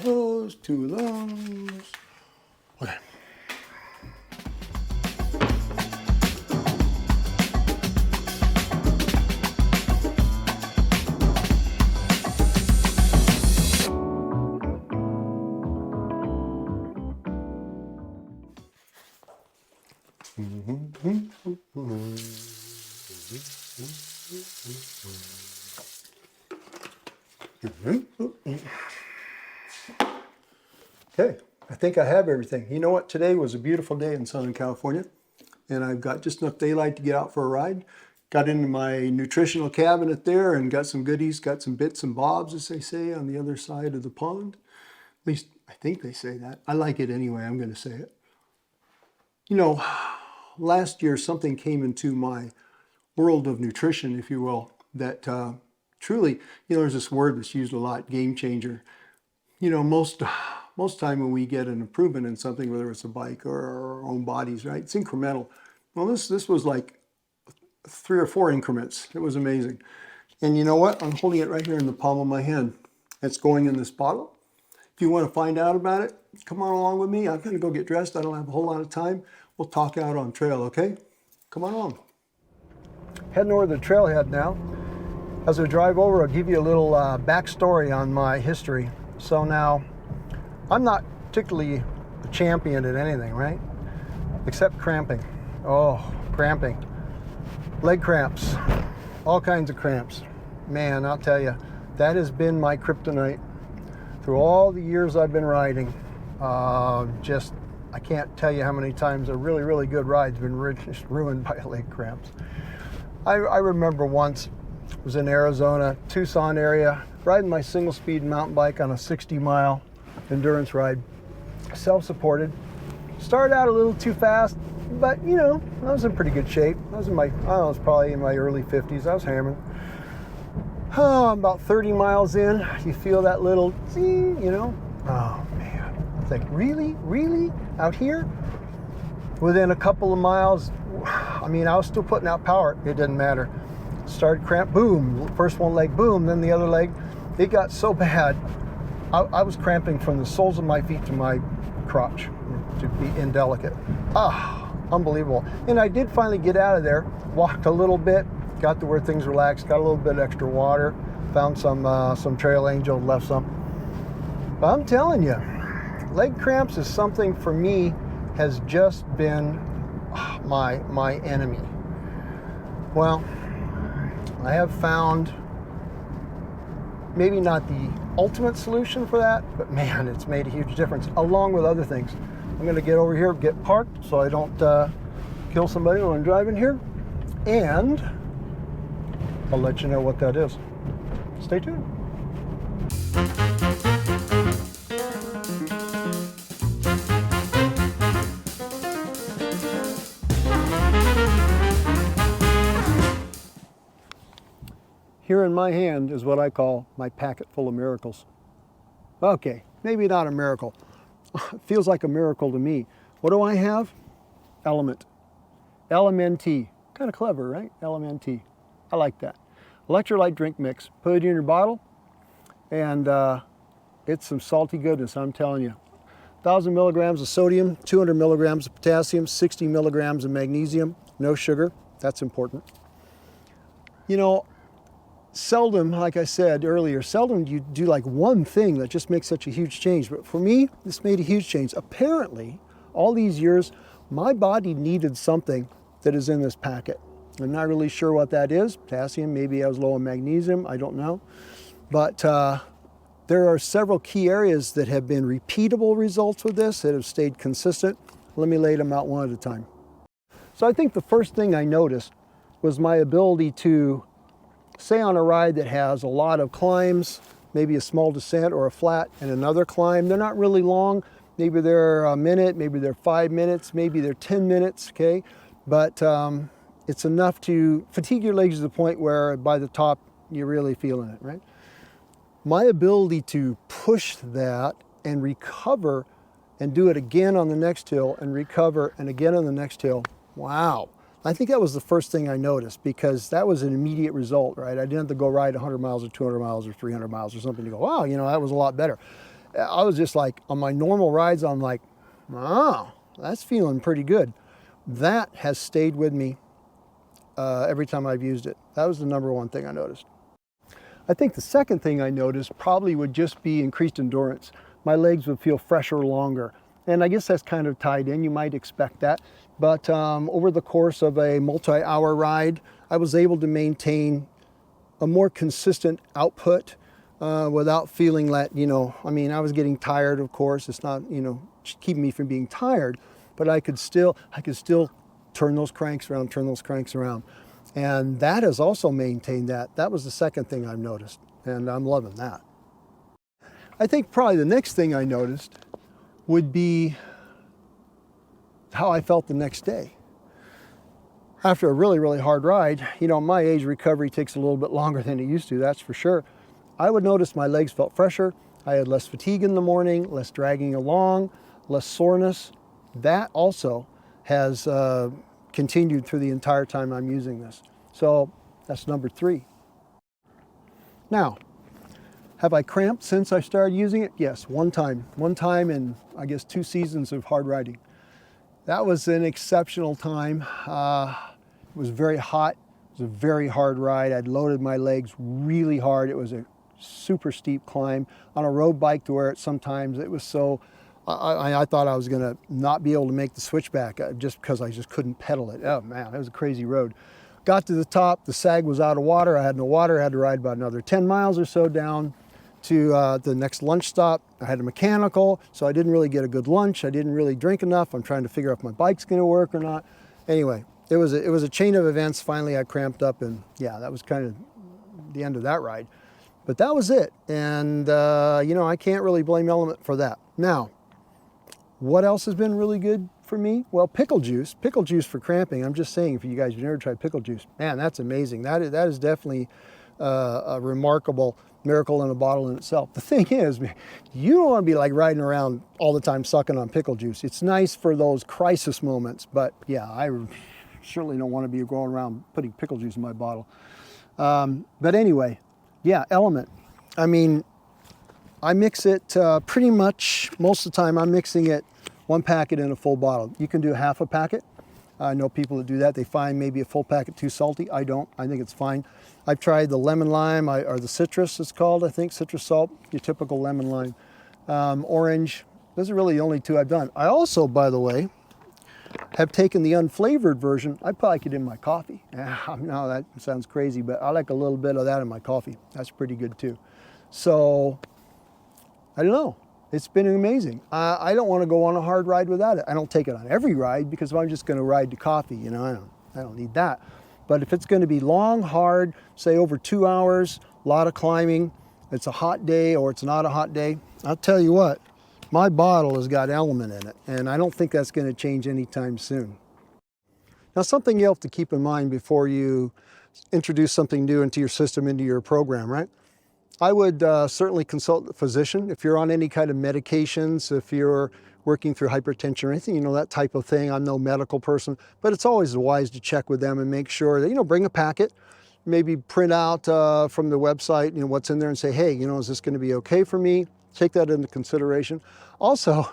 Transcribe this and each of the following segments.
Those, two of those. Okay. Okay, I think I have everything. You know what? Today was a beautiful day in Southern California, and I've got just enough daylight to get out for a ride. Got into my nutritional cabinet there and got some goodies, got some bits and bobs, as they say, on the other side of the pond. At least I think they say that. I like it anyway. I'm going to say it. You know, last year something came into my world of nutrition, if you will, that truly, there's this word that's used a lot, game changer. Most time when we get an improvement in something, whether it's a bike or our own bodies, right? It's incremental. Well, this was like 3 or 4 increments. It was amazing. And you know what? I'm holding it right here in the palm of my hand. It's going in this bottle. If you want to find out about it, come on along with me. I'm going to go get dressed. I don't have a whole lot of time. We'll talk out on trail, okay? Come on along. Heading over the trailhead now. As I drive over, I'll give you a little backstory on my history. So now, I'm not particularly a champion at anything, right? Except cramping. Oh, cramping. Leg cramps. All kinds of cramps. Man, I'll tell you, that has been my kryptonite. Through all the years I've been riding, I can't tell you how many times a really, really good ride's been just ruined by leg cramps. I remember once, I was in Arizona, Tucson area, riding my single-speed mountain bike on a 60-mile endurance ride, self-supported. Started out a little too fast, but I was in pretty good shape. I was probably in my early 50s. I was hammering. Oh, about 30 miles in, you feel that little zing, Oh man, it's like, really? Out here? Within a couple of miles, I was still putting out power. It didn't matter. Started cramp, boom. First one leg, boom. Then the other leg. It got so bad, I was cramping from the soles of my feet to my crotch, to be indelicate. Unbelievable. And I did finally get out of there, walked a little bit, got to where things relaxed, got a little bit extra water, found some Trail Angel, left some. But I'm telling you, leg cramps is something for me has just been my enemy. Well, I have found maybe not the ultimate solution for that, but man, it's made a huge difference, along with other things. I'm going to get over here, get parked so I don't kill somebody when I'm driving here, and I'll let you know what that is. Stay tuned. Here in my hand is what I call my packet full of miracles. Okay, maybe not a miracle. It feels like a miracle to me. What do I have? Element. LMNT. Kind of clever, right? LMNT. I like that. Electrolyte drink mix. Put it in your bottle, and it's some salty goodness, I'm telling you. 1,000 milligrams of sodium, 200 milligrams of potassium, 60 milligrams of magnesium, no sugar. That's important. Seldom, like I said earlier, seldom do you do like one thing that just makes such a huge change. But for me, this made a huge change. Apparently, all these years, my body needed something that is in this packet. I'm not really sure what that is. Potassium, maybe I was low on magnesium, I don't know. But there are several key areas that have been repeatable results with this, that have stayed consistent. Let me lay them out one at a time. So I think the first thing I noticed was my ability to, say on a ride that has a lot of climbs, maybe a small descent or a flat and another climb. They're not really long. Maybe they're a minute, maybe they're 5 minutes, maybe they're 10 minutes, okay? But it's enough to fatigue your legs to the point where by the top, you're really feeling it, right? My ability to push that and recover and do it again on the next hill and recover and again on the next hill. Wow. I think that was the first thing I noticed, because that was an immediate result, right? I didn't have to go ride 100 miles or 200 miles or 300 miles or something to go, wow, you know, that was a lot better. I was just like, on my normal rides, I'm like, oh, that's feeling pretty good. That has stayed with me every time I've used it. That was the number one thing I noticed. I think the second thing I noticed probably would just be increased endurance. My legs would feel fresher longer. And I guess that's kind of tied in, you might expect that. But over the course of a multi-hour ride, I was able to maintain a more consistent output without feeling that, you know, I mean, I was getting tired, of course. It's not, you know, keeping me from being tired, but I could still turn those cranks around. And that has also maintained that. That was the second thing I've noticed, and I'm loving that. I think probably the next thing I noticed would be how I felt the next day. After a really, really hard ride, you know, my age, recovery takes a little bit longer than it used to, that's for sure. I would notice my legs felt fresher. I had less fatigue in the morning, less dragging along, less soreness. That also has continued through the entire time I'm using this. So that's number 3. Now, have I cramped since I started using it? Yes, one time in, I guess, 2 seasons of hard riding. That was an exceptional time. It was very hot. It was a very hard ride. I'd loaded my legs really hard. It was a super steep climb on a road bike to where sometimes it was so, I thought I was gonna not be able to make the switchback just because I just couldn't pedal it. Oh man, it was a crazy road. Got to the top, the sag was out of water. I had no water. I had to ride about another 10 miles or so down to the next lunch stop. I had a mechanical, so I didn't really get a good lunch. I didn't really drink enough. I'm trying to figure out if my bike's gonna work or not. Anyway, it was a chain of events. Finally, I cramped up, and yeah, that was kind of the end of that ride. But that was it, and you know, I can't really blame LMNT for that. Now, what else has been really good for me? Well, pickle juice for cramping. I'm just saying, if you guys have never tried pickle juice, man, that's amazing. That is definitely a remarkable miracle in a bottle in itself. The thing is, you don't want to be like riding around all the time sucking on pickle juice. It's nice for those crisis moments, but yeah, I certainly don't want to be going around putting pickle juice in my bottle. But anyway, yeah, LMNT. I mean, I mix it pretty much most of the time. I'm mixing it 1 packet in a full bottle. You can do half a packet. I know people that do that. They find maybe a full packet too salty. I don't. I think it's fine. I've tried the lemon lime, or the citrus it's called, I think, citrus salt, your typical lemon lime. Orange, those are really the only 2 I've done. I also, by the way, have taken the unflavored version. I probably could in my coffee. No, that sounds crazy, but I like a little bit of that in my coffee. That's pretty good too. So, I don't know. It's been amazing. I don't want to go on a hard ride without it. I don't take it on every ride, because if I'm just going to ride to coffee, you know, I don't need that. But if it's going to be long, hard, say over 2 hours, a lot of climbing, it's a hot day or it's not a hot day, I'll tell you what, my bottle has got LMNT in it, and I don't think that's going to change anytime soon. Now, something you have to keep in mind before you introduce something new into your system, into your program, right? I would certainly consult a physician if you're on any kind of medications, if you're working through hypertension or anything, you know, that type of thing. I'm no medical person, but it's always wise to check with them and make sure that, you know, bring a packet, maybe print out from the website, you know, what's in there and say, hey, you know, is this going to be okay for me? Take that into consideration. Also,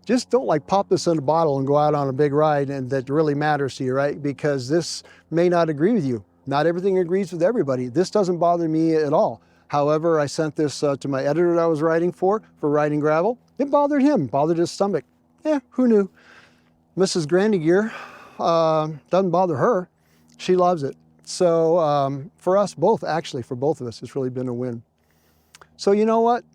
just don't like pop this in a bottle and go out on a big ride and that really matters to you, right? Because this may not agree with you. Not everything agrees with everybody. This doesn't bother me at all. However, I sent this to my editor that I was writing for riding gravel. It bothered him, bothered his stomach. Who knew? Mrs. Grandigear, doesn't bother her. She loves it. So for us both, actually, for both of us, it's really been a win. So you know what?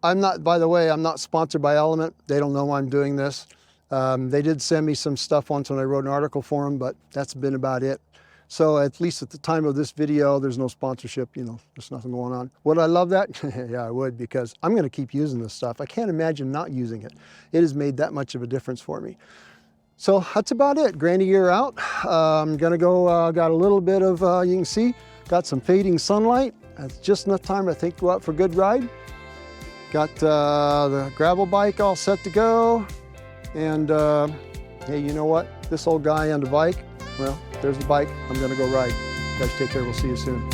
I'm not, by the way, I'm not sponsored by LMNT. They don't know I'm doing this. They did send me some stuff once when I wrote an article for them, but that's been about it. So at least at the time of this video, there's no sponsorship, you know, there's nothing going on. Would I love that? Yeah, I would, because I'm gonna keep using this stuff. I can't imagine not using it. It has made that much of a difference for me. So that's about it. Grandigear out. I'm gonna go, got a little bit of, you can see, got some fading sunlight. That's just enough time, I think, to go out for a good ride. Got the gravel bike all set to go. And hey, you know what? This old guy on the bike, well, there's the bike. I'm gonna go ride. You guys take care, we'll see you soon.